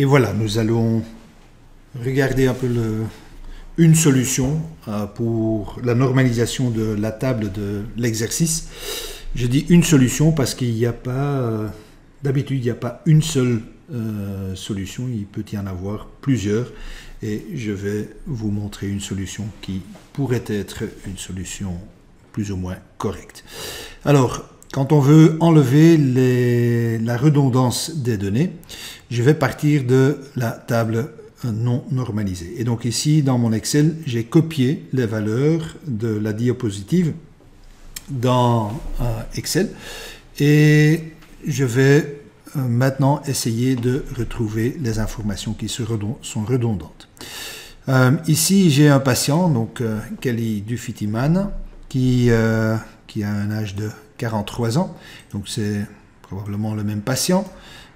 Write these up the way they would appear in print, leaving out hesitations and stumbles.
Et voilà, nous allons regarder un peu une solution pour la normalisation de la table de l'exercice. Je dis une solution parce qu'il n'y a pas, d'habitude, il n'y a pas une seule solution, il peut y en avoir plusieurs. Et je vais vous montrer une solution qui pourrait être une solution plus ou moins correcte. Alors, quand on veut enlever la redondance des données, je vais partir de la table non normalisée. Et donc ici, dans mon Excel, j'ai copié les valeurs de la diapositive dans Excel. Et je vais maintenant essayer de retrouver les informations qui sont redondantes. Ici, j'ai un patient, donc Kelly Dufitiman, qui a un âge de 43 ans. Donc c'est probablement le même patient,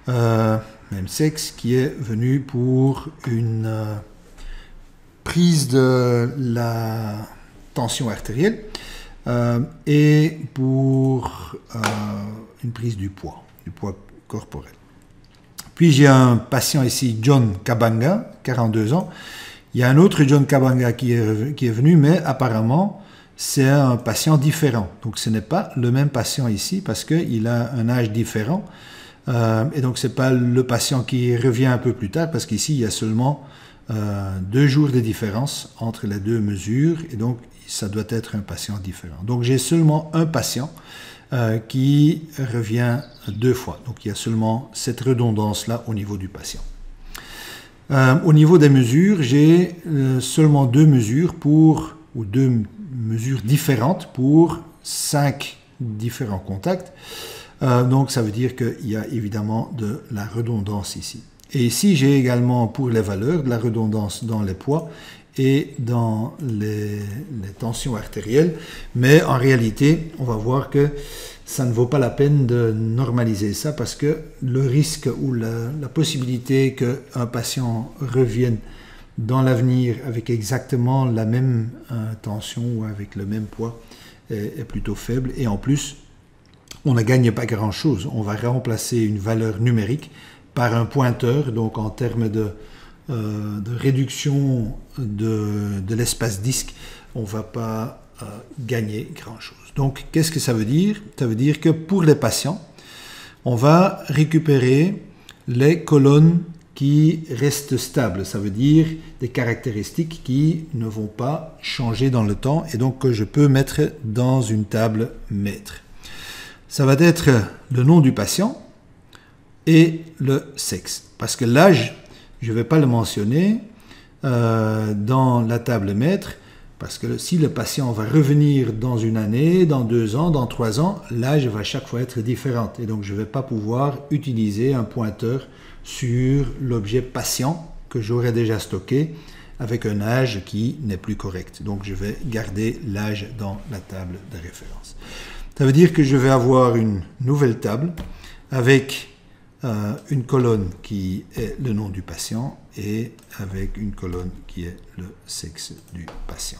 même sexe, qui est venu pour une prise de la tension artérielle et pour une prise du poids corporel. Puis j'ai un patient ici, John Kabanga, 42 ans. Il y a un autre John Kabanga qui est venu, mais apparemment c'est un patient différent. Donc ce n'est pas le même patient ici parce qu'il a un âge différent. Et donc ce n'est pas le patient qui revient un peu plus tard parce qu'ici il y a seulement 2 jours de différence entre les deux mesures. Et donc ça doit être un patient différent. Donc j'ai seulement un patient qui revient 2 fois. Donc il y a seulement cette redondance-là au niveau du patient. Au niveau des mesures, j'ai seulement 2 mesures ou 2 mesures différentes pour 5 différents contacts. Donc ça veut dire qu'il y a évidemment de la redondance ici. Et ici, j'ai également pour les valeurs de la redondance dans les poids et dans les tensions artérielles. Mais en réalité, on va voir que ça ne vaut pas la peine de normaliser ça parce que le risque ou la possibilité qu'un patient revienne dans l'avenir avec exactement la même tension ou avec le même poids est plutôt faible. Et en plus, on ne gagne pas grand-chose. On va remplacer une valeur numérique par un pointeur, donc en termes de réduction de l'espace disque, on ne va pas gagner grand-chose. Donc, qu'est-ce que ça veut dire? Ça veut dire que pour les patients, on va récupérer les colonnes qui restent stables. Ça veut dire des caractéristiques qui ne vont pas changer dans le temps et donc que je peux mettre dans une table maître. Ça va être le nom du patient et le sexe. Parce que l'âge, je ne vais pas le mentionner dans la table maître, parce que si le patient va revenir dans une année, dans 2 ans, dans 3 ans, l'âge va chaque fois être différent. Et donc je ne vais pas pouvoir utiliser un pointeur sur l'objet patient que j'aurais déjà stocké avec un âge qui n'est plus correct. Donc je vais garder l'âge dans la table de référence. Ça veut dire que je vais avoir une nouvelle table avec une colonne qui est le nom du patient et avec une colonne qui est le sexe du patient.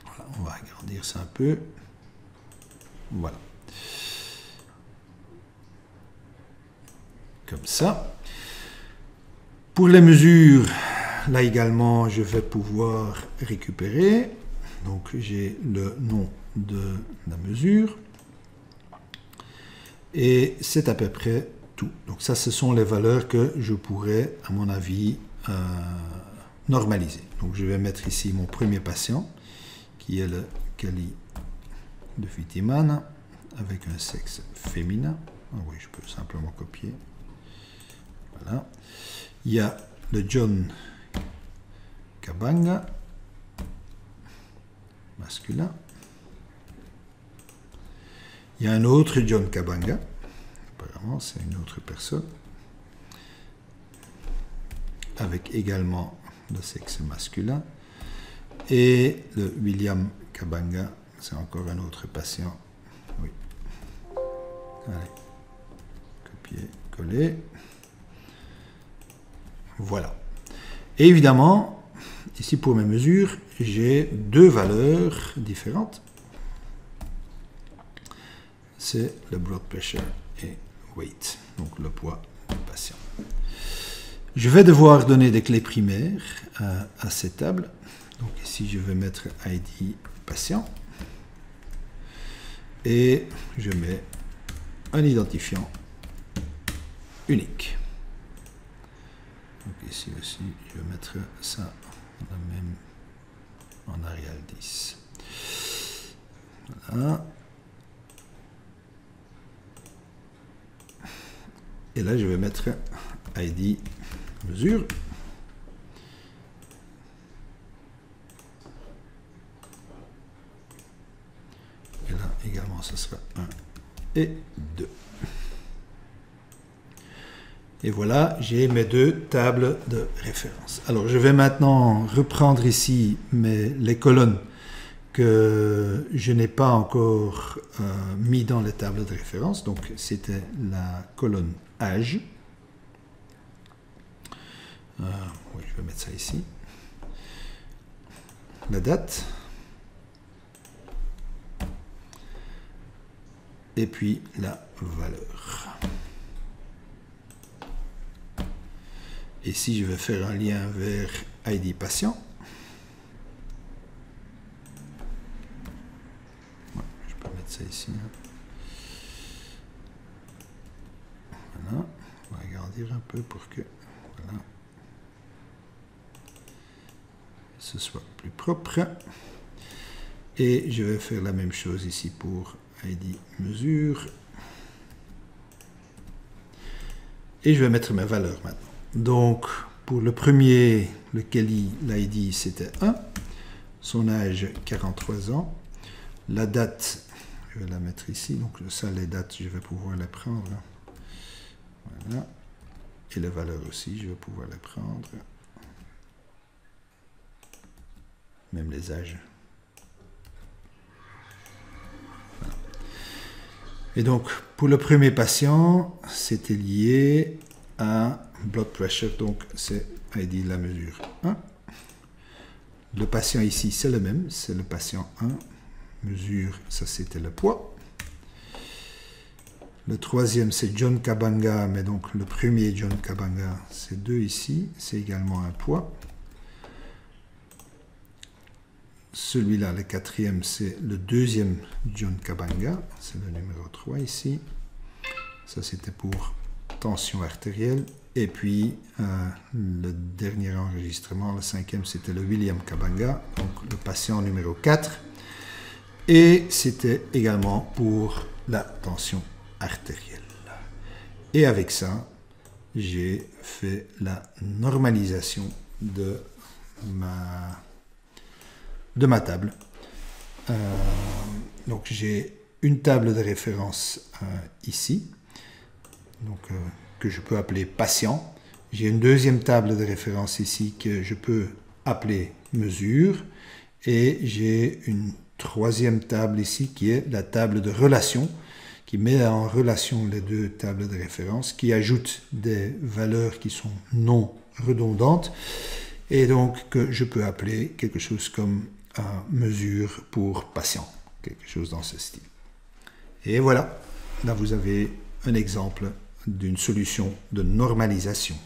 Voilà, on va agrandir ça un peu. Voilà. Comme ça. Pour les mesures, là également, je vais pouvoir récupérer. Donc j'ai le nom de la mesure. Et c'est à peu près tout. Donc ça, ce sont les valeurs que je pourrais, à mon avis, normaliser. Donc je vais mettre ici mon premier patient, qui est le Kelly Dufitiman, avec un sexe féminin. Ah oui, je peux simplement copier. Voilà. Il y a le John Kabanga, masculin. Il y a un autre John Kabanga, apparemment c'est une autre personne, avec également le sexe masculin. Et le William Kabanga, c'est encore un autre patient. Oui. Allez, copier, coller. Voilà. Et évidemment, ici pour mes mesures, j'ai 2 valeurs différentes. C'est le blood pressure et weight, donc le poids du patient. Je vais devoir donner des clés primaires à cette table. Donc ici, je vais mettre ID patient. Et je mets un identifiant unique. Donc ici aussi, je vais mettre ça même en Arial 10. Voilà. Et là, je vais mettre ID mesure. Et là également, ce sera 1 et 2. Et voilà, j'ai mes deux tables de référence. Alors, je vais maintenant reprendre ici les colonnes que je n'ai pas encore mis dans les tables de référence. Donc, c'était la colonne âge. Oui, je vais mettre ça ici. La date. Et puis la valeur. Et si je vais faire un lien vers ID patient, je peux mettre ça ici. Voilà, on va agrandir un peu pour que voilà, ce soit plus propre. Et je vais faire la même chose ici pour ID mesure. Et je vais mettre mes valeurs maintenant. Donc, pour le premier, lequel l'ID c'était 1, son âge 43 ans, la date, je vais la mettre ici, donc ça les dates je vais pouvoir les prendre, voilà, et les valeurs aussi je vais pouvoir les prendre, même les âges. Voilà. Et donc, pour le premier patient, c'était lié à blood pressure, donc c'est ID la mesure 1. Le patient ici, c'est le même, c'est le patient 1. Mesure, ça c'était le poids. Le troisième, c'est John Kabanga, mais donc le premier John Kabanga, c'est 2 ici, c'est également un poids. Celui-là, le quatrième, c'est le deuxième John Kabanga, c'est le numéro 3 ici. Ça c'était pour tension artérielle. Et puis, le dernier enregistrement, le cinquième, c'était le William Kabanga, donc le patient numéro 4. Et c'était également pour la tension artérielle. Et avec ça, j'ai fait la normalisation de ma table. Donc, j'ai une table de référence ici. Donc, que je peux appeler patient. J'ai une deuxième table de référence ici que je peux appeler mesure. Et j'ai une troisième table ici qui est la table de relation, qui met en relation les deux tables de référence, qui ajoute des valeurs qui sont non redondantes, et donc que je peux appeler quelque chose comme mesure pour patient, quelque chose dans ce style. Et voilà, là vous avez un exemple d'une solution de normalisation.